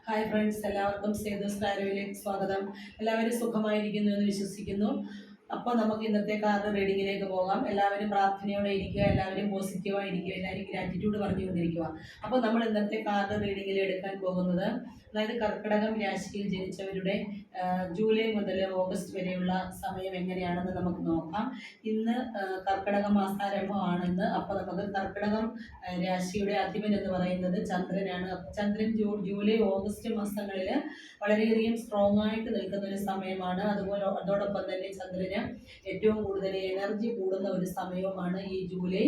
Hi friends, എല്ലാവർക്കും സേതുസ് ടാരോയിലേക്ക് സ്വാഗതം. എല്ലാവരും സുഖമായിരിക്കുന്നു എന്ന് വിശ്വസിക്കുന്നു. അപ്പോൾ നമുക്ക് ഇന്നത്തെ കാർഡ് റീഡിങ്ങിലേക്ക് പോകാം. എല്ലാവരും പ്രാർത്ഥനയോടെ ഇരിക്കുക, എല്ലാവരും പോസിറ്റീവായിരിക്കുക, എല്ലാവരും ഗ്രാറ്റിറ്റ്യൂഡ് പറഞ്ഞുകൊണ്ടിരിക്കുക. അപ്പോൾ നമ്മൾ ഇന്നത്തെ കാർഡ് റീഡിങ്ങിൽ എടുക്കാൻ പോകുന്നത്, അതായത് കർക്കിടകം രാശിയിൽ ജനിച്ചവരുടെ ജൂലൈ മുതൽ ഓഗസ്റ്റ് വരെയുള്ള സമയം എങ്ങനെയാണെന്ന് നമുക്ക് നോക്കാം. ഇന്ന് കർക്കിടക മാസാരംഭമാണെന്ന്. അപ്പോൾ നമുക്ക് കർക്കിടകം രാശിയുടെ അധിപൻ എന്ന് പറയുന്നത് ചന്ദ്രനാണ്. ചന്ദ്രൻ ജൂലൈ ഓഗസ്റ്റ് മാസങ്ങളിൽ വളരെയധികം സ്ട്രോങ് ആയിട്ട് നിൽക്കുന്ന ഒരു സമയമാണ്. അതോടൊപ്പം തന്നെ ചന്ദ്രന് ഏറ്റവും കൂടുതൽ എനർജി കൂടുന്ന ഒരു സമയവുമാണ് ഈ ജൂലൈ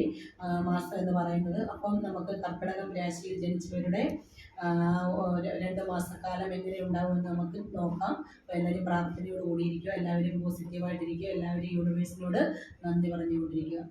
മാസം എന്ന് പറയുന്നത്. അപ്പം നമുക്ക് കർക്കിടകം രാശിയിൽ ജനിച്ചവരുടെ 2 മാസക്കാലം എങ്ങനെ ഉണ്ടാവുമെന്ന് നമുക്ക് നോക്കാം. അപ്പോൾ എല്ലാവരും പ്രാർത്ഥനയോട് കൂടിയിരിക്കുക, എല്ലാവരും പോസിറ്റീവായിട്ടിരിക്കുക, എല്ലാവരും യൂണിവേഴ്സിനോട് നന്ദി പറഞ്ഞുകൊണ്ടിരിക്കുക.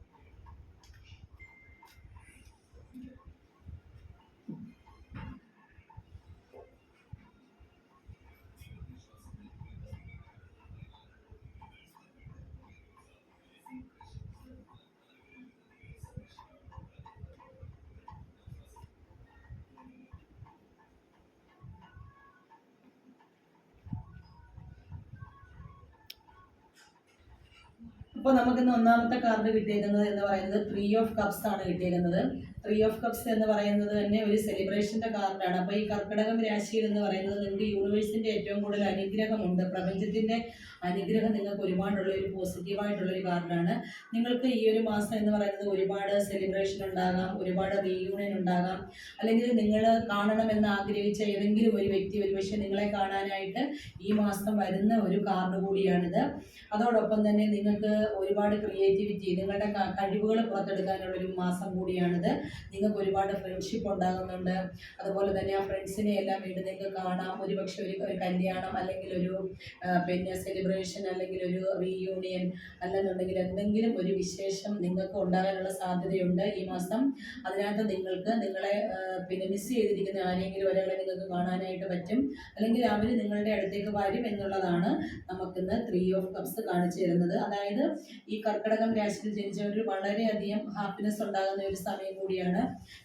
അപ്പോൾ നമുക്കിന്ന് ഒന്നാമത്തെ കാർഡ് കിട്ടിയേക്കുന്നത് എന്ന് പറയുന്നത് 3 ഓഫ് കപ്സ് ആണ് കിട്ടിയേക്കുന്നത്. 3 ഓഫ് കപ്സ് എന്ന് പറയുന്നത് തന്നെ ഒരു സെലിബ്രേഷൻ്റെ കാർഡാണ്. അപ്പോൾ ഈ കർക്കിടകം രാശിയിൽ എന്ന് പറയുന്നത് നിങ്ങൾക്ക് യൂണിവേഴ്സിൻ്റെ ഏറ്റവും കൂടുതൽ അനുഗ്രഹമുണ്ട്. പ്രപഞ്ചത്തിൻ്റെ അനുഗ്രഹം നിങ്ങൾക്ക് ഒരുപാടുള്ള ഒരു പോസിറ്റീവായിട്ടുള്ളൊരു കാർഡാണ്. നിങ്ങൾക്ക് ഈ ഒരു മാസം എന്ന് പറയുന്നത് ഒരുപാട് സെലിബ്രേഷൻ ഉണ്ടാകാം, ഒരുപാട് റീയൂണിയൻ ഉണ്ടാകാം, അല്ലെങ്കിൽ നിങ്ങൾ കാണണമെന്ന് ആഗ്രഹിച്ച ഏതെങ്കിലും ഒരു വ്യക്തി ഒരുപക്ഷെ നിങ്ങളെ കാണാനായിട്ട് ഈ മാസം വരുന്ന ഒരു കാർഡ് കൂടിയാണിത്. അതോടൊപ്പം തന്നെ നിങ്ങൾക്ക് ഒരുപാട് ക്രിയേറ്റിവിറ്റി, നിങ്ങളുടെ കഴിവുകൾ പുറത്തെടുക്കാനുള്ളൊരു മാസം കൂടിയാണിത്. നിങ്ങൾക്ക് ഒരുപാട് ഫ്രണ്ട്ഷിപ്പ് ഉണ്ടാകുന്നുണ്ട്. അതുപോലെ തന്നെ ആ ഫ്രണ്ട്സിനെ എല്ലാം വീണ്ടും നിങ്ങൾക്ക് കാണാം. ഒരുപക്ഷെ ഒരു കല്യാണം, അല്ലെങ്കിൽ ഒരു സെലിബ്രേഷൻ, അല്ലെങ്കിൽ ഒരു റീയൂണിയൻ, അല്ലെന്നുണ്ടെങ്കിൽ എന്തെങ്കിലും ഒരു വിശേഷം നിങ്ങൾക്ക് ഉണ്ടാകാനുള്ള സാധ്യതയുണ്ട് ഈ മാസം. അതിനകത്ത് നിങ്ങൾക്ക് നിങ്ങളെ മിസ് ചെയ്തിരിക്കുന്ന ആരെങ്കിലും ഒരാളെ നിങ്ങൾക്ക് കാണാനായിട്ട് പറ്റും, അല്ലെങ്കിൽ അവർ നിങ്ങളുടെ അടുത്തേക്ക് വരും എന്നുള്ളതാണ് നമുക്കിന്ന് 3 ഓഫ് കപ്സ് കാണിച്ചു തരുന്നത്. അതായത് ഈ കർക്കിടകം രാശിയിൽ ജനിച്ചവർ വളരെയധികം ഹാപ്പിനെസ് ഉണ്ടാകുന്ന ഒരു സമയം കൂടിയാണ്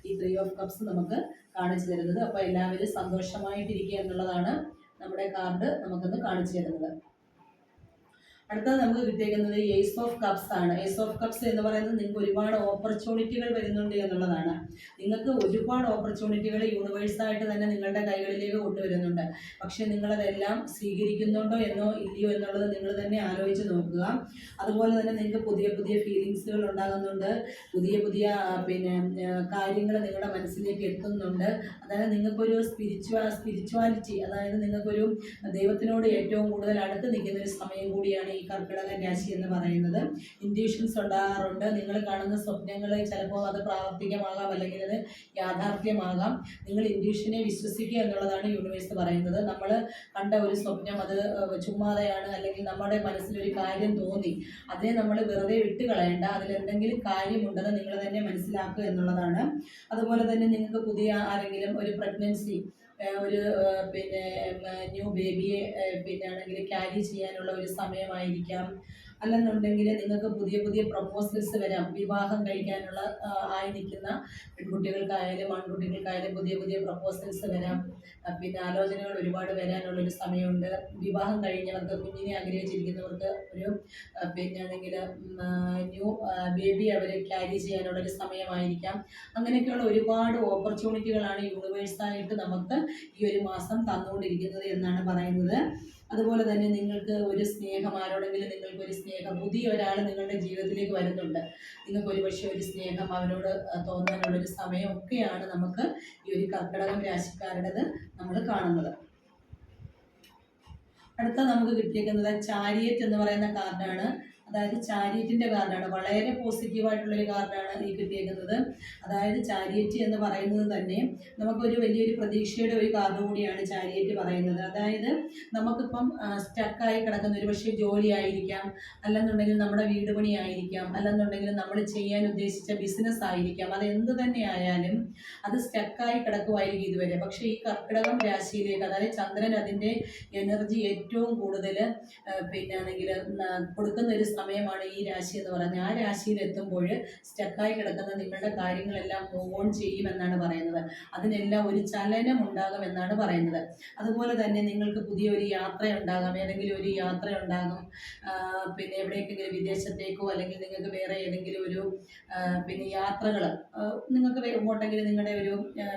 ഈ 3 ഓഫ് കപ്സ് നമുക്ക് കാണിച്ചു തരുന്നത്. അപ്പോൾ എല്ലാവരും സന്തോഷമായിട്ടിരിക്കുക എന്നുള്ളതാണ് നമ്മുടെ കാർഡ് നമുക്കൊന്ന് കാണിച്ചു തരുന്നത്. അടുത്തത് നമുക്ക് കിട്ടിയിരിക്കുന്നത് ഏസ് ഓഫ് കപ്സ് ആണ്. ഏസ് ഓഫ് കപ്സ് എന്ന് പറയുന്നത് നിങ്ങൾക്ക് ഒരുപാട് ഓപ്പർച്യൂണിറ്റികൾ വരുന്നുണ്ട് എന്നുള്ളതാണ്. നിങ്ങൾക്ക് ഒരുപാട് ഓപ്പർച്യൂണിറ്റികൾ യൂണിവേഴ്സായിട്ട് തന്നെ നിങ്ങളുടെ കൈകളിലേക്ക് കൊണ്ടുവരുന്നുണ്ട്. പക്ഷേ നിങ്ങളതെല്ലാം സ്വീകരിക്കുന്നുണ്ടോ എന്നോ ഇല്ലയോ എന്നുള്ളത് നിങ്ങൾ തന്നെ ആലോചിച്ച് നോക്കുക. അതുപോലെ തന്നെ നിങ്ങൾക്ക് പുതിയ പുതിയ ഫീലിങ്സുകൾ ഉണ്ടാകുന്നുണ്ട്, പുതിയ പുതിയ കാര്യങ്ങൾ നിങ്ങളുടെ മനസ്സിലേക്ക് എത്തുന്നുണ്ട്. അതായത് നിങ്ങൾക്കൊരു സ്പിരിച്വാലിറ്റി, അതായത് നിങ്ങൾക്കൊരു ദൈവത്തിനോട് ഏറ്റവും കൂടുതൽ അടുത്ത് നിൽക്കുന്ന ഒരു സമയം കൂടിയാണ് ഈ കർക്കിടക രാശി എന്ന് പറയുന്നത്. ഇൻഡ്യൂഷൻസ് ഉണ്ടാകാറുണ്ട്. നിങ്ങൾ കാണുന്ന സ്വപ്നങ്ങൾ ചിലപ്പോൾ അത് പ്രാവർത്തികമാകാം, അല്ലെങ്കിൽ അത് യാഥാർത്ഥ്യമാകാം. നിങ്ങൾ ഇൻഡ്യൂഷനെ വിശ്വസിക്കുക എന്നുള്ളതാണ് യൂണിവേഴ്സ് പറയുന്നത്. നമ്മൾ കണ്ട ഒരു സ്വപ്നം അത് ചുമ്മാതെയാണ്, അല്ലെങ്കിൽ നമ്മുടെ മനസ്സിലൊരു കാര്യം തോന്നി, അതിനെ നമ്മൾ വെറുതെ വിട്ട് കളയേണ്ട, അതിലെന്തെങ്കിലും കാര്യമുണ്ടെന്ന് നിങ്ങൾ തന്നെ മനസ്സിലാക്കുക എന്നുള്ളതാണ്. അതുപോലെ തന്നെ നിങ്ങൾക്ക് പുതിയ ആരെങ്കിലും ഒരു പ്രഗ്നൻസി, ഒരു ന്യൂ ബേബിയെ ആണെങ്കിൽ ക്യാരി ചെയ്യാനുള്ള ഒരു സമയമായിരിക്കാം. അല്ലെന്നുണ്ടെങ്കിൽ നിങ്ങൾക്ക് പുതിയ പുതിയ പ്രപ്പോസൽസ് വരാം. വിവാഹം കഴിക്കാനുള്ള ആയി നിൽക്കുന്ന പെൺകുട്ടികൾക്കായാലും ആൺകുട്ടികൾക്കായാലും പുതിയ പുതിയ പ്രപ്പോസൽസ് വരാം. ആലോചനകൾ ഒരുപാട് വരാനുള്ളൊരു സമയമുണ്ട്. വിവാഹം കഴിഞ്ഞവർക്ക്, കുഞ്ഞിനെ ആഗ്രഹിച്ചിരിക്കുന്നവർക്ക് ഒരു ആണെങ്കിൽ ന്യൂ ബേബി അവർ ക്യാരി ചെയ്യാനുള്ളൊരു സമയമായിരിക്കാം. അങ്ങനെയൊക്കെയുള്ള ഒരുപാട് ഓപ്പർച്യൂണിറ്റികളാണ് യൂണിവേഴ്സായിട്ട് നമുക്ക് ഈ ഒരു മാസം തന്നുകൊണ്ടിരിക്കുന്നത് എന്നാണ് പറയുന്നത്. അതുപോലെ തന്നെ നിങ്ങൾക്ക് ഒരു സ്നേഹം, ആരോടെങ്കിലും നിങ്ങൾക്കൊരു സ്നേഹം, പുതിയ ഒരാൾ നിങ്ങളുടെ ജീവിതത്തിലേക്ക് വരുന്നുണ്ട്. നിങ്ങൾക്ക് ഒരുപക്ഷെ ഒരു സ്നേഹം അവരോട് തോന്നാനുള്ളൊരു സമയമൊക്കെയാണ് നമുക്ക് ഈ ഒരു കർക്കിടകം രാശിക്കാരുടേത് നമ്മൾ കാണുന്നത്. അടുത്ത നമുക്ക് കിട്ടിയിരിക്കുന്നത് ചാരിയറ്റ് എന്ന് പറയുന്ന കാർഡാണ്. അതായത് ചാരിയറ്റിൻ്റെ കാർഡാണ്. വളരെ പോസിറ്റീവായിട്ടുള്ളൊരു കാർഡാണ് ഈ കിട്ടിയേക്കുന്നത്. അതായത് ചാരിയറ്റ് എന്ന് പറയുന്നത് തന്നെ നമുക്കൊരു വലിയൊരു പ്രതീക്ഷയുടെ ഒരു കാർഡ് കൂടിയാണ് ചാരിയറ്റ് പറയുന്നത്. അതായത് നമുക്കിപ്പം സ്റ്റക്കായി കിടക്കുന്ന ഒരു പക്ഷേ ജോലി ആയിരിക്കാം, അല്ലെന്നുണ്ടെങ്കിൽ നമ്മുടെ വീട് പണി ആയിരിക്കാം, അല്ലെന്നുണ്ടെങ്കിൽ നമ്മൾ ചെയ്യാൻ ഉദ്ദേശിച്ച ബിസിനസ് ആയിരിക്കാം. അതെന്ത് തന്നെ ആയാലും അത് സ്റ്റക്കായി കിടക്കുമായിരിക്കും ഇതുവരെ. പക്ഷേ ഈ കർക്കിടകം രാശിയിലേക്ക്, അതായത് ചന്ദ്രൻ അതിൻ്റെ എനർജി ഏറ്റവും കൂടുതൽ കൊടുക്കുന്ന ഒരു സമയമാണ് ഈ രാശി എന്ന് പറയുന്നത്. ആ രാശിയിൽ എത്തുമ്പോൾ സ്റ്റക്കായി കിടക്കുന്ന നിങ്ങളുടെ കാര്യങ്ങളെല്ലാം മൂവ് ഓൺ ചെയ്യുമെന്നാണ് പറയുന്നത്. അതിനെല്ലാം ഒരു ചലനം ഉണ്ടാകുമെന്നാണ് പറയുന്നത്. അതുപോലെ തന്നെ നിങ്ങൾക്ക് പുതിയൊരു യാത്ര ഉണ്ടാകാം, ഏതെങ്കിലും ഒരു യാത്ര ഉണ്ടാകും. പിന്നെ എവിടേക്കെങ്കിലും വിദേശത്തേക്കോ അല്ലെങ്കിൽ നിങ്ങൾക്ക് വേറെ ഏതെങ്കിലും ഒരു പിന്നെ യാത്രകൾ നിങ്ങൾക്ക് എങ്ങോട്ടെങ്കിലും നിങ്ങളുടെ ഒരു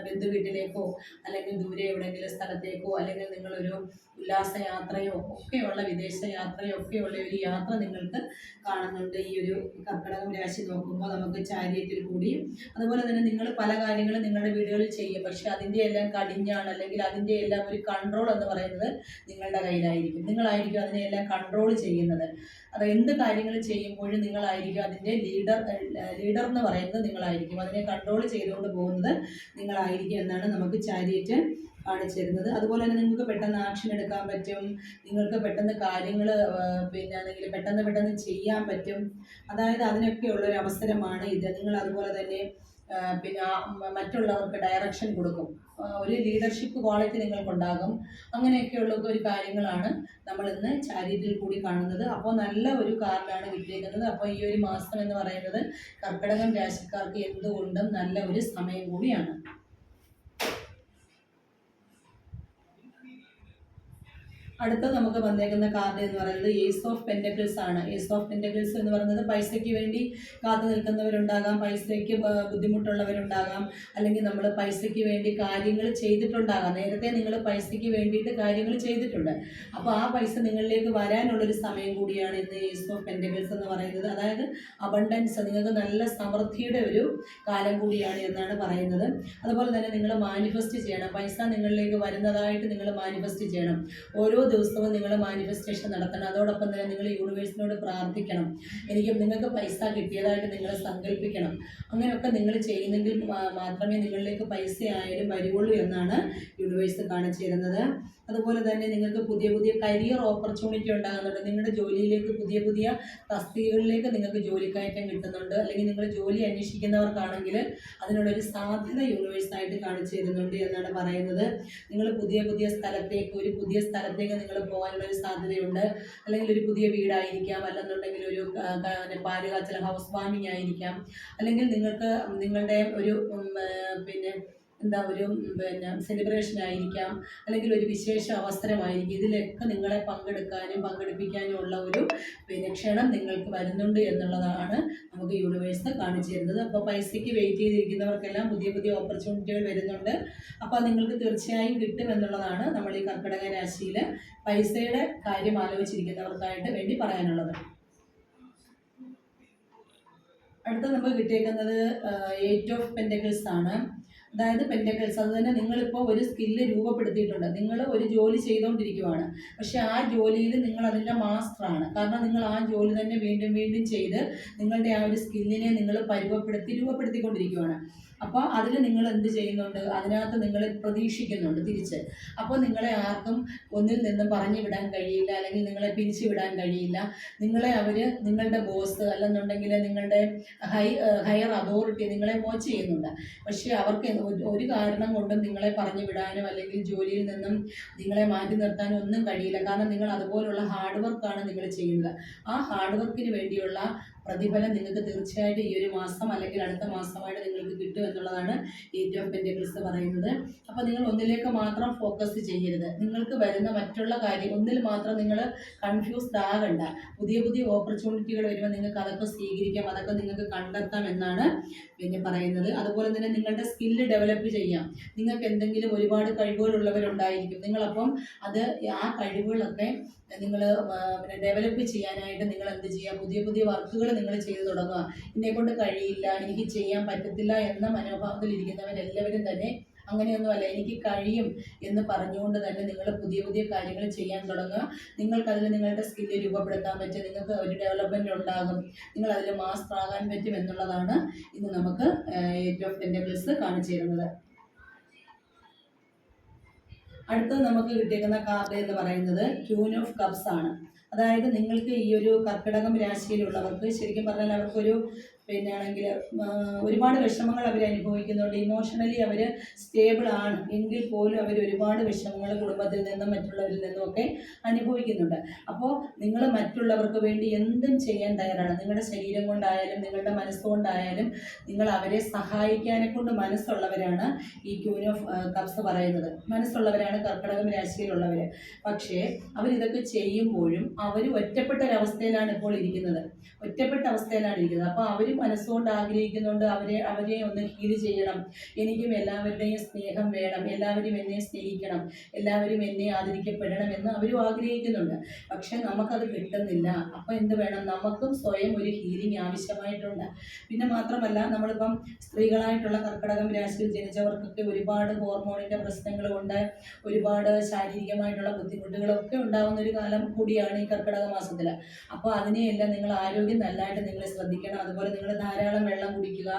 ബന്ധു വീട്ടിലേക്കോ അല്ലെങ്കിൽ ദൂരെ എവിടെയെങ്കിലും സ്ഥലത്തേക്കോ അല്ലെങ്കിൽ നിങ്ങളൊരു ഉല്ലാസയാത്രയോ ഒക്കെയുള്ള വിദേശ യാത്രയോ ഒക്കെയുള്ള ഒരു യാത്ര നിങ്ങൾക്ക് കാണുന്നുണ്ട് ഈ ഒരു കർക്കിടകം രാശി നോക്കുമ്പോൾ നമുക്ക് ചാരിയത്തിൽ കൂടി. അതുപോലെ തന്നെ നിങ്ങൾ പല കാര്യങ്ങളും നിങ്ങളുടെ വീടുകളിൽ ചെയ്യും, പക്ഷെ അതിൻ്റെ എല്ലാം കടിഞ്ഞാണ് അല്ലെങ്കിൽ അതിൻ്റെ എല്ലാം ഒരു കൺട്രോൾ എന്ന് പറയുന്നത് നിങ്ങളുടെ കയ്യിലായിരിക്കും. നിങ്ങളായിരിക്കും അതിനെയെല്ലാം കൺട്രോൾ ചെയ്യുന്നത്. അത് എന്ത് കാര്യങ്ങൾ ചെയ്യുമ്പോഴും നിങ്ങളായിരിക്കും അതിൻ്റെ ലീഡർ എന്ന് പറയുന്നത് നിങ്ങളായിരിക്കും. അതിനെ കൺട്രോൾ ചെയ്തുകൊണ്ട് പോകുന്നത് നിങ്ങളായിരിക്കും എന്നാണ് നമുക്ക് ചാരിയറ്റ് കാണിച്ചു തരുന്നത്. അതുപോലെ തന്നെ നിങ്ങൾക്ക് പെട്ടെന്ന് ആക്ഷൻ എടുക്കാൻ പറ്റും, നിങ്ങൾക്ക് പെട്ടെന്ന് കാര്യങ്ങൾ പിന്നെ അല്ലെങ്കിൽ പെട്ടെന്ന് ചെയ്യാൻ പറ്റും. അതായത് അതിനൊക്കെയുള്ള ഒരു അവസരമാണ് ഇത്. നിങ്ങൾ അതുപോലെ തന്നെ പിന്നെ മറ്റുള്ളവർക്ക് ഡയറക്ഷൻ കൊടുക്കും, ഒരു ലീഡർഷിപ്പ് ക്വാളിറ്റി നിങ്ങൾക്കുണ്ടാകും. അങ്ങനെയൊക്കെയുള്ള ഒരു കാര്യങ്ങളാണ് നമ്മൾ ഇന്ന് ചാരിറ്റിയിൽ കൂടി കാണുന്നത്. അപ്പോൾ നല്ല ഒരു കാർഡാണ് കിട്ടിയേക്കുന്നത്. അപ്പോൾ ഈ ഒരു മാസം എന്ന് പറയുന്നത് കർക്കിടകം രാശിക്കാർക്ക് എന്തുകൊണ്ടും നല്ല ഒരു സമയം കൂടിയാണ്. അടുത്ത നമുക്ക് വന്നേക്കുന്ന കാർഡ് എന്ന് പറയുന്നത് ഏസ് ഓഫ് പെൻറ്റക്കിൾസ് ആണ്. ഏസ് ഓഫ് പെൻറ്റക്കിൾസ് എന്ന് പറയുന്നത് പൈസയ്ക്ക് വേണ്ടി കാത്തു നിൽക്കുന്നവരുണ്ടാകാം, പൈസയ്ക്ക് ബുദ്ധിമുട്ടുള്ളവരുണ്ടാകാം, അല്ലെങ്കിൽ നമ്മൾ പൈസയ്ക്ക് വേണ്ടി കാര്യങ്ങൾ ചെയ്തിട്ടുണ്ടാകാം. നേരത്തെ നിങ്ങൾ പൈസയ്ക്ക് വേണ്ടിയിട്ട് കാര്യങ്ങൾ ചെയ്തിട്ടുണ്ട്, അപ്പോൾ ആ പൈസ നിങ്ങളിലേക്ക് വരാനുള്ളൊരു സമയം കൂടിയാണ് ഇന്ന് ഏസ് ഓഫ് പെൻറ്റക്കിൾസ് എന്ന് പറയുന്നത്. അതായത് അബണ്ടൻസ്, നിങ്ങൾക്ക് നല്ല സമൃദ്ധിയുടെ ഒരു കാലം കൂടിയാണ് എന്നാണ് പറയുന്നത്. അതുപോലെ തന്നെ നിങ്ങൾ മാനിഫെസ്റ്റ് ചെയ്യണം, പൈസ നിങ്ങളിലേക്ക് വരുന്നതായിട്ട് നിങ്ങൾ മാനിഫെസ്റ്റ് ചെയ്യണം. ഓരോ ദിവസവും നിങ്ങൾ മാനിഫെസ്റ്റേഷൻ നടത്തണം. അതോടൊപ്പം തന്നെ നിങ്ങൾ യൂണിവേഴ്സിനോട് പ്രാർത്ഥിക്കണം. നിങ്ങൾക്ക് പൈസ കിട്ടിയതായിട്ട് നിങ്ങൾ സങ്കല്പിക്കണം. അങ്ങനെയൊക്കെ നിങ്ങൾ ചെയ്യുന്നെങ്കിൽ മാത്രമേ നിങ്ങളിലേക്ക് പൈസ ആയാലും വരുള്ളൂ എന്നാണ് യൂണിവേഴ്സ് കാണിച്ചു തരുന്നത്. അതുപോലെ തന്നെ നിങ്ങൾക്ക് പുതിയ കരിയർ ഓപ്പർച്യൂണിറ്റി ഉണ്ടാകുന്നുണ്ട്. നിങ്ങളുടെ ജോലിയിലേക്ക് പുതിയ തസ്തികകളിലേക്ക് നിങ്ങൾക്ക് ജോലിക്കയറ്റം കിട്ടുന്നുണ്ട്. അല്ലെങ്കിൽ നിങ്ങൾ ജോലി അന്വേഷിക്കുന്നവർക്കാണെങ്കിൽ അതിനുള്ളൊരു സാധ്യത യൂണിവേഴ്സായിട്ട് കാണിച്ചു തരുന്നുണ്ട് എന്നാണ് പറയുന്നത്. നിങ്ങൾ പുതിയ സ്ഥലത്തേക്ക് നിങ്ങൾ പോകാനുള്ളൊരു സാധ്യതയുണ്ട്. അല്ലെങ്കിൽ ഒരു പുതിയ വീടായിരിക്കാം, അല്ലെന്നുണ്ടെങ്കിൽ ഒരു പാലുകാച്ചൽ ഹൗസ് വാമിംഗ് ആയിരിക്കാം, അല്ലെങ്കിൽ നിങ്ങൾക്ക് നിങ്ങളുടെ ഒരു ഒരു സെലിബ്രേഷൻ ആയിരിക്കാം, അല്ലെങ്കിൽ ഒരു വിശേഷ അവസരമായിരിക്കും. ഇതിലൊക്കെ നിങ്ങളെ പങ്കെടുപ്പിക്കാനും ഉള്ള ഒരു ക്ഷണം നിങ്ങൾക്ക് വരുന്നുണ്ട് എന്നുള്ളതാണ് നമുക്ക് യൂണിവേഴ്സ് കാണിച്ചു തരുന്നത്. അപ്പോൾ പൈസയ്ക്ക് വെയിറ്റ് ചെയ്തിരിക്കുന്നവർക്കെല്ലാം പുതിയ ഓപ്പർച്യൂണിറ്റികൾ വരുന്നുണ്ട്. അപ്പോൾ നിങ്ങൾക്ക് തീർച്ചയായും കിട്ടും എന്നുള്ളതാണ് നമ്മൾ ഈ കർക്കിടക രാശിയിൽ പൈസയുടെ കാര്യം ആലോചിച്ചിരിക്കുന്നവർക്കായിട്ട് വേണ്ടി പറയാനുള്ളത്. അടുത്ത നമുക്ക് കിട്ടിയേക്കുന്നത് 8 ഓഫ് പെൻറ്റക്കിൾസ് ആണ്. അതായത് പെൻറ്റക്കിൾസ്, അത് തന്നെ നിങ്ങളിപ്പോൾ ഒരു സ്കില്ല് രൂപപ്പെടുത്തിയിട്ടുണ്ട്. നിങ്ങൾ ഒരു ജോലി ചെയ്തുകൊണ്ടിരിക്കുകയാണ്, പക്ഷേ ആ ജോലിയിൽ നിങ്ങൾ അതിൻ്റെ മാസ്റ്ററാണ്. കാരണം നിങ്ങൾ ആ ജോലി തന്നെ വീണ്ടും ചെയ്ത് നിങ്ങളുടെ ആ ഒരു സ്കില്ലിനെ നിങ്ങൾ രൂപപ്പെടുത്തിക്കൊണ്ടിരിക്കുകയാണ്. അപ്പോൾ അതിൽ നിങ്ങൾ എന്ത് ചെയ്യുന്നുണ്ട്, അതിനകത്ത് നിങ്ങൾ പ്രതീക്ഷിക്കുന്നുണ്ട് തിരിച്ച്. അപ്പോൾ നിങ്ങളെ ആർക്കും ഒന്നിൽ നിന്നും പറഞ്ഞു വിടാൻ കഴിയില്ല, അല്ലെങ്കിൽ നിങ്ങളെ പിരിച്ചു വിടാൻ കഴിയില്ല. നിങ്ങളെ നിങ്ങളുടെ ബോസ് അല്ലെന്നുണ്ടെങ്കിൽ നിങ്ങളുടെ ഹയർ അതോറിറ്റി നിങ്ങളെ വാച്ച് ചെയ്യുന്നുണ്ട്. പക്ഷേ അവർക്ക് ഒരു കാരണം കൊണ്ടും നിങ്ങളെ പറഞ്ഞു വിടാനോ അല്ലെങ്കിൽ ജോലിയിൽ നിന്നും നിങ്ങളെ മാറ്റി നിർത്താനോ ഒന്നും കഴിയില്ല. കാരണം നിങ്ങൾ അതുപോലുള്ള ഹാർഡ് വർക്കാണ് നിങ്ങൾ ചെയ്യുന്നത്. ആ ഹാർഡ് വർക്കിന് വേണ്ടിയുള്ള പ്രതിഫലം നിങ്ങൾക്ക് തീർച്ചയായിട്ടും ഈ ഒരു മാസം അല്ലെങ്കിൽ അടുത്ത മാസമായിട്ട് നിങ്ങൾക്ക് കിട്ടും എന്നുള്ളതാണ് 8 ഓഫ് പെൻറ്റക്കിൾസ് പറയുന്നത്. അപ്പോൾ നിങ്ങൾ ഒന്നിലേക്ക് മാത്രം ഫോക്കസ് ചെയ്യരുത്. നിങ്ങൾക്ക് വരുന്ന മറ്റുള്ള കാര്യം ഒന്നിൽ മാത്രം നിങ്ങൾ കൺഫ്യൂസ്ഡ് ആകണ്ട. പുതിയ ഓപ്പർച്യൂണിറ്റികൾ വരുമ്പോൾ നിങ്ങൾക്ക് അതൊക്കെ സ്വീകരിക്കാം, അതൊക്കെ നിങ്ങൾക്ക് കണ്ടെത്താം എന്നാണ് പറയുന്നത്. അതുപോലെ തന്നെ നിങ്ങളുടെ സ്കില്ല് ഡെവലപ്പ് ചെയ്യാം. നിങ്ങൾക്ക് എന്തെങ്കിലും ഒരുപാട് കഴിവുകളുള്ളവരുണ്ടായിരിക്കും. നിങ്ങളപ്പം ആ കഴിവുകളൊക്കെ നിങ്ങൾ ഡെവലപ്പ് ചെയ്യാനായിട്ട് നിങ്ങൾ എന്ത് ചെയ്യുക, പുതിയ വർക്കുകൾ നിങ്ങൾ ചെയ്തു തുടങ്ങുക. എന്നെക്കൊണ്ട് കഴിയില്ല, എനിക്ക് ചെയ്യാൻ പറ്റത്തില്ല എന്ന മനോഭാവത്തിലിരിക്കുന്നവരെല്ലാവരും തന്നെ അങ്ങനെയൊന്നുമല്ല, എനിക്ക് കഴിയും എന്ന് പറഞ്ഞുകൊണ്ട് തന്നെ നിങ്ങൾ പുതിയ കാര്യങ്ങൾ ചെയ്യാൻ തുടങ്ങുക. നിങ്ങൾക്കതിൽ നിങ്ങളുടെ സ്കില്ല് രൂപപ്പെടുത്താൻ പറ്റും, നിങ്ങൾക്ക് ഒരു ഡെവലപ്മെൻറ്റ് ഉണ്ടാകും, നിങ്ങൾ അതിൽ മാസ്റ്റർ ആകാൻ പറ്റും എന്നുള്ളതാണ് ഇന്ന് നമുക്ക് 8 ഓഫ് പെൻറ്റക്കിൾസ് കാണിച്ചു തരുന്നത്. അടുത്തത് നമുക്ക് കിട്ടിയേക്കുന്ന കാർഡ് എന്ന് പറയുന്നത് ക്യൂൻ ഓഫ് കപ്സ് ആണ്. അതായത് നിങ്ങൾക്ക് ഈ ഒരു കർക്കിടകം രാശിയിലുള്ളവർക്ക് ശരിക്കും പറഞ്ഞാൽ അവർക്കൊരു പിന്നെ ആണെങ്കിൽ ഒരുപാട് വിഷമങ്ങൾ അവർ അനുഭവിക്കുന്നുണ്ട്. ഇമോഷണലി അവർ സ്റ്റേബിൾ ആണ് എങ്കിൽ പോലും അവർ ഒരുപാട് വിഷമങ്ങൾ കുടുംബത്തിൽ നിന്നും മറ്റുള്ളവരിൽ നിന്നും ഒക്കെ അനുഭവിക്കുന്നുണ്ട്. അപ്പോൾ നിങ്ങൾ മറ്റുള്ളവർക്ക് വേണ്ടി എന്തും ചെയ്യാൻ തയ്യാറാണ്. നിങ്ങളുടെ ശരീരം കൊണ്ടായാലും നിങ്ങളുടെ മനസ്സുകൊണ്ടായാലും നിങ്ങൾ അവരെ സഹായിക്കാനെ കൊണ്ട് മനസ്സുള്ളവരാണ് ഈ ക്യൂൻ ഓഫ് കപ്സ് പറയുന്നത്. മനസ്സുള്ളവരാണ് കർക്കിടകം രാശിയിലുള്ളവർ. പക്ഷേ അവരിതൊക്കെ ചെയ്യുമ്പോഴും അവർ ഒറ്റപ്പെട്ട ഒരവസ്ഥയിലാണ് ഇപ്പോൾ ഇരിക്കുന്നത്. ഒറ്റപ്പെട്ട അവസ്ഥയിലാണ് ഇരിക്കുന്നത്. അപ്പോൾ അവർ മനസ്സുകൊണ്ട് ആഗ്രഹിക്കുന്നുണ്ട് അവരെ ഒന്ന് ഹീൽ ചെയ്യണം, എനിക്കും എല്ലാവരുടെയും സ്നേഹം വേണം, എല്ലാവരും എന്നെ സ്നേഹിക്കണം, എല്ലാവരും എന്നെ ആദരിക്കപ്പെടണം എന്ന് അവരും ആഗ്രഹിക്കുന്നുണ്ട്. പക്ഷെ നമുക്കത് കിട്ടുന്നില്ല. അപ്പോൾ എന്ത് വേണം? നമുക്കും സ്വയം ഒരു ഹീലിംഗ് ആവശ്യമായിട്ടുണ്ട്. പിന്നെ മാത്രമല്ല, നമ്മളിപ്പം സ്ത്രീകളായിട്ടുള്ള കർക്കിടകം രാശിയിൽ ജനിച്ചവർക്കൊക്കെ ഒരുപാട് ഹോർമോണിൻ്റെ പ്രശ്നങ്ങൾ കൊണ്ട് ഒരുപാട് ശാരീരികമായിട്ടുള്ള ബുദ്ധിമുട്ടുകളൊക്കെ ഉണ്ടാകുന്ന ഒരു കാലം കൂടിയാണ് ഈ കർക്കിടക മാസത്തിൽ. അപ്പോൾ അതിനെയെല്ലാം നിങ്ങൾ ആരോഗ്യം നല്ലതായിട്ട് നിങ്ങൾ ശ്രദ്ധിക്കണം. അതുപോലെ നിങ്ങൾ ധാരാളം വെള്ളം കുടിക്കുക.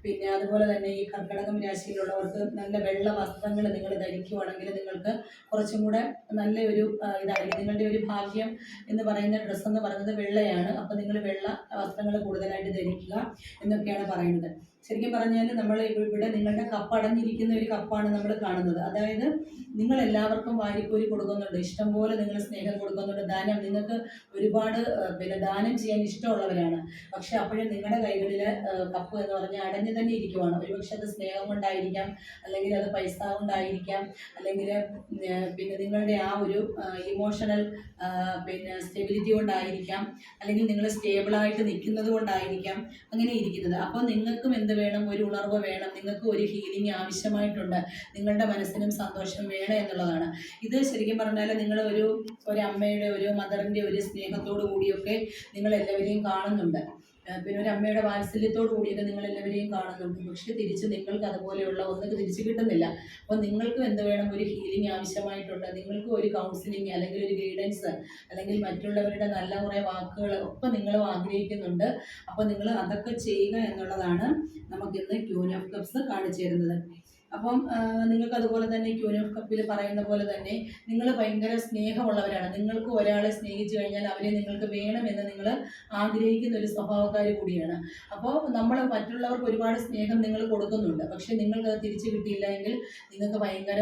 പിന്നെ അതുപോലെ തന്നെ ഈ കർക്കിടകം രാശിയിലുള്ളവർക്ക് നല്ല വെള്ള വസ്ത്രങ്ങൾ നിങ്ങൾ ധരിക്കുവാണെങ്കിൽ നിങ്ങൾക്ക് കുറച്ചും കൂടെ നല്ല ഒരു ഇതായിരിക്കും. നിങ്ങളുടെ ഒരു ഭാഗ്യം എന്ന് പറയുന്ന ഡ്രസ്സ് എന്ന് പറയുന്നത് വെള്ളയാണ്. അപ്പോൾ നിങ്ങൾ വെള്ള വസ്ത്രങ്ങൾ കൂടുതലായിട്ട് ധരിക്കുക എന്നൊക്കെയാണ് പറയുന്നത്. ശരിക്കും പറഞ്ഞാൽ നമ്മൾ ഇവിടെ നിങ്ങളുടെ കപ്പ് അടഞ്ഞിരിക്കുന്ന ഒരു കപ്പാണ് നമ്മൾ കാണുന്നത്. അതായത് നിങ്ങൾ എല്ലാവർക്കും വാരിക്കോരി കൊടുക്കുന്നുണ്ട്, ഇഷ്ടംപോലെ നിങ്ങൾ സ്നേഹം കൊടുക്കുന്നുണ്ട്, ദാനം നിങ്ങൾക്ക് ഒരുപാട് പിന്നെ ദാനം ചെയ്യാൻ ഇഷ്ടമുള്ളവരാണ്. പക്ഷെ അപ്പോഴും നിങ്ങളുടെ കൈകളിൽ കപ്പ് എന്ന് പറഞ്ഞാൽ അടഞ്ഞു തന്നെ ഇരിക്കുവാണ്. ഒരുപക്ഷെ അത് സ്നേഹം കൊണ്ടായിരിക്കാം, അല്ലെങ്കിൽ അത് പൈസ കൊണ്ടായിരിക്കാം, അല്ലെങ്കിൽ പിന്നെ നിങ്ങളുടെ ആ ഒരു ഇമോഷണൽ പിന്നെ സ്റ്റെബിലിറ്റി കൊണ്ടായിരിക്കാം, അല്ലെങ്കിൽ നിങ്ങൾ സ്റ്റേബിളായിട്ട് നിൽക്കുന്നത് കൊണ്ടായിരിക്കാം അങ്ങനെ ഇരിക്കുന്നത്. അപ്പോൾ നിങ്ങൾക്കും എന്ത് വേണം? ഒരു ഉണർവ് വേണം, നിങ്ങൾക്ക് ഒരു ഹീലിംഗ് ആവശ്യമായിട്ടുണ്ട്, നിങ്ങളുടെ മനസ്സിനും സന്തോഷം വേണം എന്നുള്ളതാണ്. ഇത് ശരിക്കും പറഞ്ഞാൽ നിങ്ങൾ ഒരു അമ്മയുടെ ഒരു മദറിൻ്റെ ഒരു സ്നേഹത്തോടു കൂടിയൊക്കെ നിങ്ങൾ എല്ലാവരെയും കാണുന്നുണ്ട്. പിന്നെ ഒരു അമ്മയുടെ വാത്സല്യത്തോടു കൂടിയൊക്കെ നിങ്ങൾ എല്ലാവരെയും കാണുന്നുണ്ട്. പക്ഷെ തിരിച്ച് നിങ്ങൾക്ക് അതുപോലെയുള്ള ഒന്നും തിരിച്ച് കിട്ടുന്നില്ല. അപ്പോൾ നിങ്ങൾക്കും എന്ത് വേണം? ഒരു ഹീലിംഗ് ആവശ്യമായിട്ടുണ്ട്. നിങ്ങൾക്ക് ഒരു കൗൺസിലിംഗ് അല്ലെങ്കിൽ ഒരു ഗൈഡൻസ് അല്ലെങ്കിൽ മറ്റുള്ളവരുടെ നല്ല കുറേ വാക്കുകൾ ഒക്കെ നിങ്ങളും ആഗ്രഹിക്കുന്നുണ്ട്. അപ്പോൾ നിങ്ങൾ അതൊക്കെ ചെയ്യുക എന്നുള്ളതാണ് നമുക്കിന്ന് ക്യൂൻ ഓഫ് കപ്സ് കാണിച്ചു തരുന്നത്. അപ്പം നിങ്ങൾക്ക് അതുപോലെ തന്നെ ക്യൂൻ ഓഫ് കപ്പിൽ പറയുന്ന പോലെ തന്നെ നിങ്ങൾ ഭയങ്കര സ്നേഹമുള്ളവരാണ്. നിങ്ങൾക്ക് ഒരാളെ സ്നേഹിച്ചു കഴിഞ്ഞാൽ അവരെ നിങ്ങൾക്ക് വേണമെന്ന് നിങ്ങൾ ആഗ്രഹിക്കുന്ന ഒരു സ്വഭാവക്കാർ കൂടിയാണ്. അപ്പോൾ നമ്മൾ മറ്റുള്ളവർക്ക് ഒരുപാട് സ്നേഹം നിങ്ങൾ കൊടുക്കുന്നുണ്ട്. പക്ഷെ നിങ്ങൾക്കത് തിരിച്ചു കിട്ടിയില്ല എങ്കിൽ നിങ്ങൾക്ക് ഭയങ്കര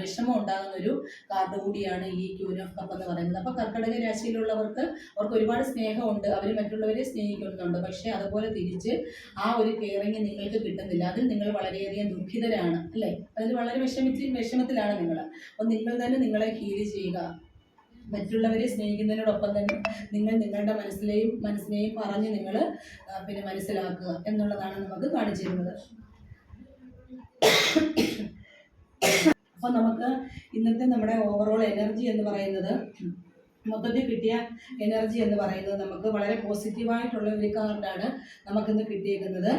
വിഷമം ഉണ്ടാകുന്ന ഒരു കാർഡ് കൂടിയാണ് ഈ ക്യൂൻ ഓഫ് കപ്പ് എന്ന് പറയുന്നത്. അപ്പോൾ കർക്കിടക രാശിയിലുള്ളവർക്ക് അവർക്ക് ഒരുപാട് സ്നേഹമുണ്ട്, അവർ മറ്റുള്ളവരെ സ്നേഹിക്കുന്നുണ്ട്. പക്ഷേ അതുപോലെ തിരിച്ച് ആ ഒരു കെയറിങ് നിങ്ങൾക്ക് കിട്ടുന്നില്ല. അതിൽ നിങ്ങൾ വളരെയധികം ദുഃഖിതരാണ് അല്ലേ? അതിൽ വളരെ വിഷമത്തിലാണ് നിങ്ങൾ. അപ്പോൾ നിങ്ങൾ തന്നെ നിങ്ങളെ ഹീൽ ചെയ്യുക. മറ്റുള്ളവരെ സ്നേഹിക്കുന്നതിനോടൊപ്പം തന്നെ നിങ്ങൾ നിങ്ങളുടെ മനസ്സിനെയും പറഞ്ഞ് നിങ്ങൾ പിന്നെ മനസ്സിലാക്കുക എന്നുള്ളതാണ് നമുക്ക് കാണിച്ചു തരുന്നത്. അപ്പോൾ നമുക്ക് ഇന്നത്തെ നമ്മുടെ ഓവറോൾ എനർജി എന്ന് പറയുന്നത്, മൊത്തത്തിൽ കിട്ടിയ എനർജി എന്ന് പറയുന്നത് നമുക്ക് വളരെ പോസിറ്റീവായിട്ടുള്ള ഒരു കാർഡാണ് നമുക്കിന്ന് കിട്ടിയേക്കുന്നത്.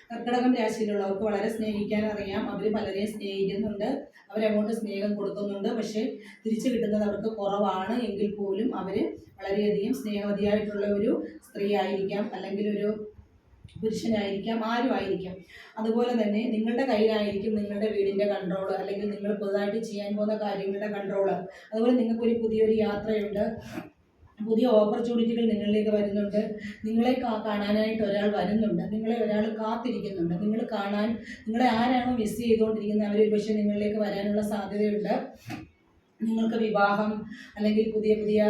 കർക്കിടകം രാശിയിലുള്ളവർക്ക് വളരെ സ്നേഹിക്കാൻ അറിയാം. അവർ പലരെയും സ്നേഹിക്കുന്നുണ്ട്, അവരങ്ങോട്ട് സ്നേഹം കൊടുക്കുന്നുണ്ട്. പക്ഷേ തിരിച്ചു കിട്ടുന്നത് അവർക്ക് കുറവാണ്. എങ്കിൽ പോലും അവർ വളരെയധികം സ്നേഹവതിയായിട്ടുള്ള ഒരു സ്ത്രീ ആയിരിക്കാം, അല്ലെങ്കിൽ ഒരു പുരുഷനായിരിക്കാം, ആരും ആയിരിക്കാം. അതുപോലെ തന്നെ നിങ്ങളുടെ കയ്യിലായിരിക്കും നിങ്ങളുടെ വീടിൻ്റെ കൺട്രോൾ, അല്ലെങ്കിൽ നിങ്ങൾ പുതുതായിട്ട് ചെയ്യാൻ പോകുന്ന കാര്യങ്ങളുടെ കൺട്രോൾ. അതുപോലെ നിങ്ങൾക്കൊരു പുതിയൊരു യാത്രയുണ്ട്, പുതിയ ഓപ്പർച്യൂണിറ്റികൾ നിങ്ങളിലേക്ക് വരുന്നുണ്ട്, നിങ്ങളെ കാണാനായിട്ട് ഒരാൾ വരുന്നുണ്ട്, നിങ്ങളെ ഒരാൾ കാത്തിരിക്കുന്നുണ്ട്. നിങ്ങളെ ആരാണോ മിസ് ചെയ്തുകൊണ്ടിരിക്കുന്നത് അവർ പക്ഷേ നിങ്ങളിലേക്ക് വരാനുള്ള സാധ്യതയുണ്ട്. നിങ്ങൾക്ക് വിവാഹം അല്ലെങ്കിൽ പുതിയ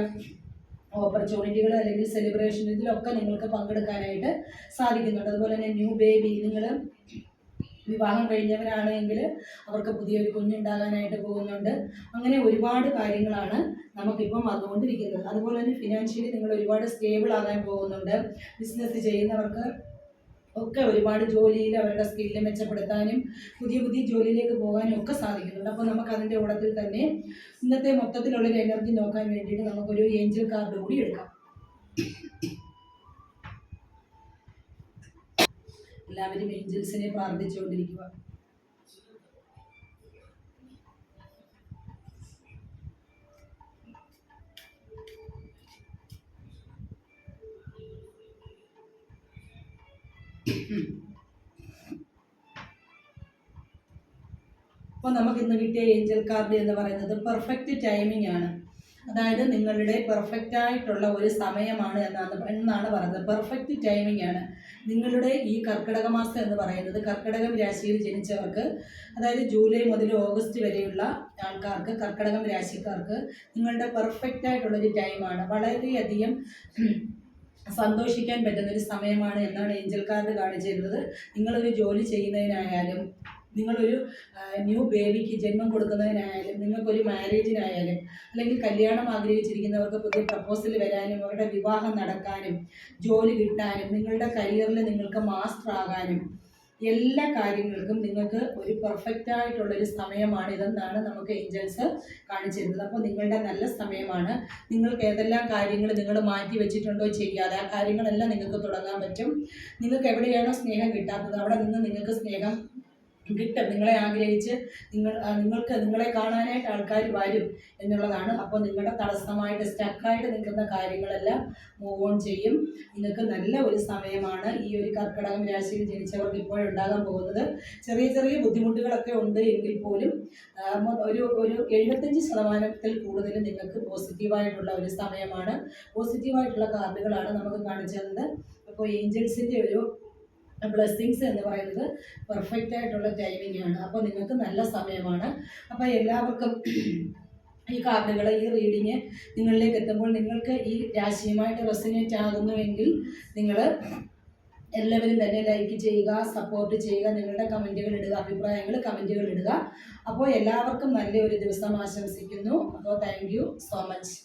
ഓപ്പർച്യൂണിറ്റികൾ അല്ലെങ്കിൽ സെലിബ്രേഷൻ ഇതിലൊക്കെ നിങ്ങൾക്ക് പങ്കെടുക്കാനായിട്ട് സാധിക്കുന്നുണ്ട്. അതുപോലെ തന്നെ ന്യൂ ബേബി, നിങ്ങൾ വിവാഹം കഴിഞ്ഞവരാണെങ്കിൽ അവർക്ക് പുതിയൊരു കുഞ്ഞുണ്ടാകാനായിട്ട് പോകുന്നുണ്ട്. അങ്ങനെ ഒരുപാട് കാര്യങ്ങളാണ് നമുക്കിപ്പം വന്നുകൊണ്ടിരിക്കുന്നത്. അതുപോലെ തന്നെ ഫിനാൻഷ്യലി നിങ്ങൾ ഒരുപാട് സ്റ്റേബിൾ ആകാൻ പോകുന്നുണ്ട്. ബിസിനസ് ചെയ്യുന്നവർക്ക് ഒക്കെ ഒരുപാട് ജോലിയിൽ അവരുടെ സ്കില്ല് മെച്ചപ്പെടുത്താനും പുതിയ ജോലിയിലേക്ക് പോകാനും ഒക്കെ സാധിക്കുന്നുണ്ട്. അപ്പോൾ നമുക്കതിൻ്റെ കൂടത്തിൽ തന്നെ ഇന്നത്തെ മൊത്തത്തിലുള്ളൊരു എനർജി നോക്കാൻ വേണ്ടിയിട്ട് നമുക്കൊരു ഏഞ്ചൽ കാർഡ് കൂടി എടുക്കാം. എല്ലാവരും ഏഞ്ചൽസിനെ പ്രാർത്ഥിച്ചുകൊണ്ടിരിക്കുക. അപ്പോൾ നമുക്കിന്ന് കിട്ടിയ ഏഞ്ചൽ കാർഡ് എന്ന് പറയുന്നത് പെർഫെക്റ്റ് ടൈമിംഗ് ആണ്. അതായത് നിങ്ങളുടെ പെർഫെക്റ്റ് ആയിട്ടുള്ള ഒരു സമയമാണ് എന്നാണ് പറയുന്നത്. പെർഫെക്റ്റ് ടൈമിംഗ് ആണ് നിങ്ങളുടെ ഈ കർക്കിടക മാസം എന്ന് പറയുന്നത്. കർക്കിടകം രാശിയിൽ ജനിച്ചവർക്ക്, അതായത് ജൂലൈ മുതൽ ഓഗസ്റ്റ് വരെയുള്ള ആൾക്കാർക്ക്, കർക്കിടകം രാശിക്കാർക്ക് നിങ്ങളുടെ പെർഫെക്റ്റ് ആയിട്ടുള്ളൊരു ടൈമാണ്. വളരെയധികം സന്തോഷിക്കാൻ പറ്റുന്ന ഒരു സമയമാണ് എന്നാണ് ഏഞ്ചൽ കാർഡ് കാണിച്ചിരുന്നത്. നിങ്ങളൊരു ജോലി ചെയ്യുന്നതിനായാലും, നിങ്ങളൊരു ന്യൂ ബേബിക്ക് ജന്മം കൊടുക്കുന്നതിനായാലും, നിങ്ങൾക്കൊരു മാരേജിനായാലും, അല്ലെങ്കിൽ കല്യാണം ആഗ്രഹിച്ചിരിക്കുന്നവർക്ക് പുതിയ പ്രപ്പോസൽ വരാനും, അവരുടെ വിവാഹം നടക്കാനും, ജോലി കിട്ടാനും, നിങ്ങളുടെ കരിയറിൽ നിങ്ങൾക്ക് മാസ്റ്റർ ആകാനും, എല്ലാ കാര്യങ്ങൾക്കും നിങ്ങൾക്ക് ഒരു പെർഫെക്റ്റ് ആയിട്ടുള്ളൊരു സമയമാണ് ഇതെന്നാണ് നമുക്ക് ഏഞ്ചൽസ് കാണിച്ചിരുന്നത്. അപ്പോൾ നിങ്ങളുടെ നല്ല സമയമാണ്. നിങ്ങൾക്ക് ഏതെല്ലാം കാര്യങ്ങൾ നിങ്ങൾ മാറ്റി വെച്ചിട്ടുണ്ടോ ചെയ്യാതെ, ആ കാര്യങ്ങളെല്ലാം നിങ്ങൾക്ക് തുടങ്ങാൻ പറ്റും. നിങ്ങൾക്ക് എവിടെയാണോ സ്നേഹം കിട്ടാത്തത് അവിടെ നിന്ന് നിങ്ങൾക്ക് സ്നേഹം കിട്ടും. നിങ്ങളെ ആഗ്രഹിച്ച് നിങ്ങളെ കാണാനായിട്ട് ആൾക്കാർ വരും എന്നുള്ളതാണ്. അപ്പോൾ നിങ്ങളുടെ തടസ്സമായിട്ട് സ്റ്റക്കായിട്ട് നിൽക്കുന്ന കാര്യങ്ങളെല്ലാം മൂവ് ഓൺ ചെയ്യും. നിങ്ങൾക്ക് നല്ല ഒരു സമയമാണ് ഈ ഒരു കർക്കിടകം രാശിയിൽ ജനിച്ചവർക്ക് ഇപ്പോഴുണ്ടാകാൻ പോകുന്നത്. ചെറിയ ചെറിയ ബുദ്ധിമുട്ടുകളൊക്കെ ഉണ്ട് എങ്കിൽ പോലും ഒരു 75% കൂടുതൽ നിങ്ങൾക്ക് പോസിറ്റീവായിട്ടുള്ള ഒരു സമയമാണ്. പോസിറ്റീവായിട്ടുള്ള കാർഡുകളാണ് നമുക്ക് കാണിച്ചു തന്നത്. അപ്പോൾ ഏഞ്ചൽസിൻ്റെ ഒരു ബ്ലെസ്സിങ്സ് എന്ന് പറയുന്നത് പെർഫെക്റ്റ് ആയിട്ടുള്ള ടൈമിംഗ് ആണ്. അപ്പോൾ നിങ്ങൾക്ക് നല്ല സമയമാണ്. അപ്പോൾ എല്ലാവർക്കും ഈ കാർഡുകൾ, ഈ റീഡിങ് നിങ്ങളിലേക്ക് എത്തുമ്പോൾ നിങ്ങൾക്ക് ഈ രാശിയുമായിട്ട് റെസൊനേറ്റ് ആകുന്നുവെങ്കിൽ നിങ്ങൾ എല്ലാവരും തന്നെ ലൈക്ക് ചെയ്യുക, സപ്പോർട്ട് ചെയ്യുക, നിങ്ങളുടെ കമൻറ്റുകൾ ഇടുക, അഭിപ്രായങ്ങൾ കമൻറ്റുകൾ ഇടുക. അപ്പോൾ എല്ലാവർക്കും നല്ലൊരു ദിവസം ആശംസിക്കുന്നു. അപ്പോൾ താങ്ക് യു സോ മച്ച്.